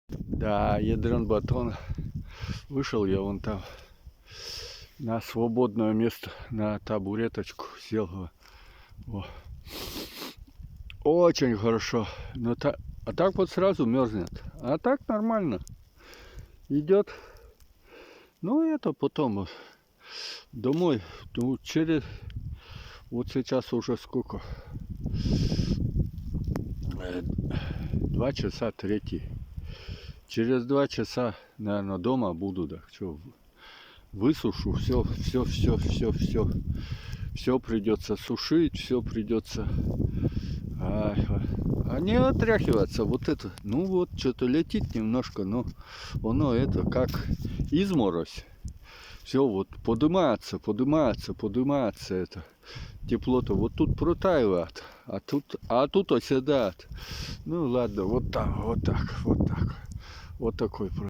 Да, ядрен батон. Вышел я вон там на свободное место, на табуреточку сел. Во. Очень хорошо. Но а так вот сразу мерзнет. А так нормально. Идет. Ну это потом домой. Ну, через... Вот сейчас уже сколько? 2 часа 3. Через 2 часа, наверное, дома буду. Да. Что, высушу, все придется сушить, все придется. А не отряхиваться, вот это, ну вот, что-то летит немножко, но оно это как изморозь. Все вот поднимается это тепло-то вот тут протаивает, а тут оседает. Ну ладно, вот так, вот такой